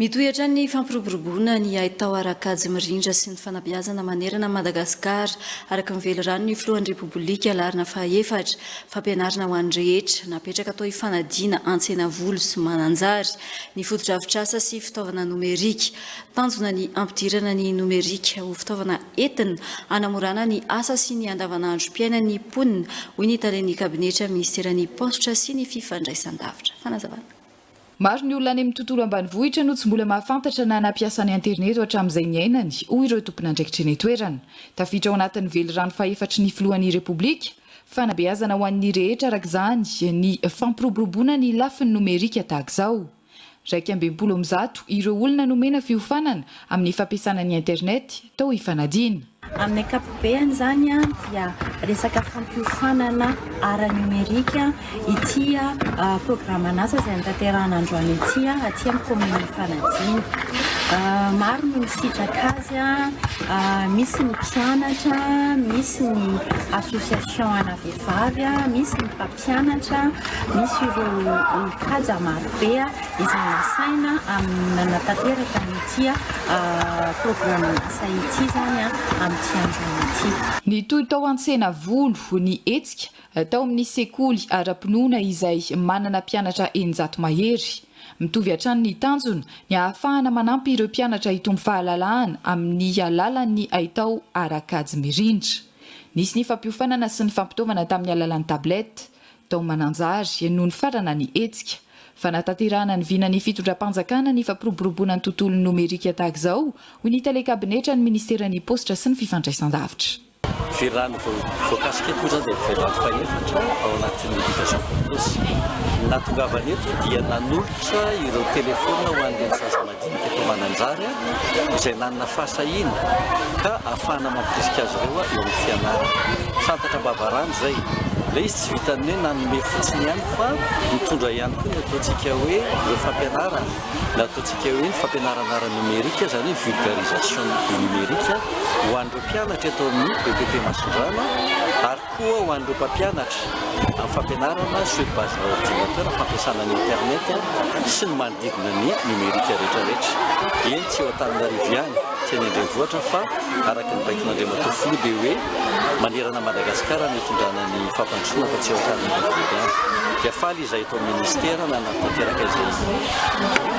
Mitohitra ny fampiroboroboana ny ahitao arakajy mirindra sy ny fanabeazana manerana Madagasikara araka mively rano ny filohan'ny Repoblika larina faha-efatra fampianarana ho an'ny rehetra napetraka atao hifanadiana antsena volo sy mananjary ny fotodrafitrasa sy fitaovana nomerika tanjona ny ampidirana ny nomerika ho fitaovana entina hanamorana ny asa sy ny andavanandrom-piainan'ny mponina hoy ny tarain'ny kabinetra ministeran'ny postra sy ny fifandraisan-davitra. Fanazavana. Maro ny olona any amin'ny tontolo ambanivohitra no tsy mbola mahafantatra na nampiasa ny internet hatramin'izay ny ainany hoy ireo tompon'andraikitra ny toerana. Tafiditra ao anatin'ny velirano faha-efatra ny filohan'ny Repoblika fanabeazana ho an'ny rehetra arak'izany ny fampiroboroboana ny lafin'ny nomerika tahak'izao. 260 ireo olona nomena fiofanana amin'ny fampiasana ny internet tao hifanadiana. Amin'ny ankapobeny zany dia resaka fampiofanana ara-numerika ity programan'asa izay nitanterahana androany ity aty amin'ny kominy Fanadina. Maro no misitraka azy misy ny mpianatra, misy ny association ana vehivavy, misy ny mpampianatra, misy ireo olon-kaja marobe izay nasaina amin'ny natanteraka ity programan'asa ity zany amin'ity androany ity. Ny toy tao an-tsena volo ny hetsika tao amin'ny sekoly ara-pinoana izay manana mpianatra 900 mahery. Mitovy hatrany ny tanjona ny ahafahana manampy ireo mpianatra hitombo fahalalahana amin'ny alalan'ny ahitao arakajy mirindra. Nisy ny fampiofanana sy ny fampitaovana tamin'ny alalan'ny tablety, tao mananjary noho ny farana ny hetsika. Fanatanterahana ny vinany fitondram-panjakana ny fampiroboroboana ny tontolo nomerika tahak'izao hoy ny tele-kabinetra ny ministeran'ny postra sy ny fifandraisan-davitra. Verano voakasika eto zany dia verano faha-efatra ao anatin'ny éducation precoce. Natongavany eto dia nanolotra ireo telefona ho an'ireny zaza madinika eto mananjary izay nanana fahasahina ka ahafahana mampirisika azy ireo eo amin'ny fianarana. Fantatra bavarano izay. Ilay izy tsy vitany hoe nanome fotsiny ihany fa mitondra ihany koa ny ataontsika hoe ireo fampianarana. Na ataontsika hoe ny fampianarana ara-numerika zany hoe vulgarisation numerika ho an'ireo mpianatra eto amin'ny BEPP Masindrana ary koa ho an'ireo mpampianatra amin'ny fampianarana sur base ordinateur fampiasana ny internet sy ny manodidina ny numerika rehetrarehetra. Eny tsy eo Antananarivo ihany, tsy eny Andrenivohitra fa araka ny baikon'Andriamatoa Filoha dia hoe manerana Madagasikara ny hitondrana ny fampandrosoana fa tsy eo Antananarivo ihany. Dia faly izay eto amin'ny ministera nanatanteraka izay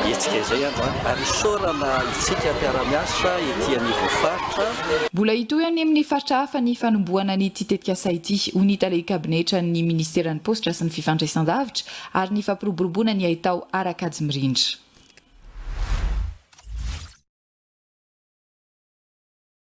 hetsika izay androany ary saorana isika mpiara-miasa ety anivon'ny faritra. Mbola hitoy any amin'ny faritra hafa ny fanombohana ny tetikasa ity hoy ny tele-kabinetra ny ministeran'ny postra sy ny fifandraisan-davitra ary ny fampiroboroboana ny ahitao arakajy mirindra.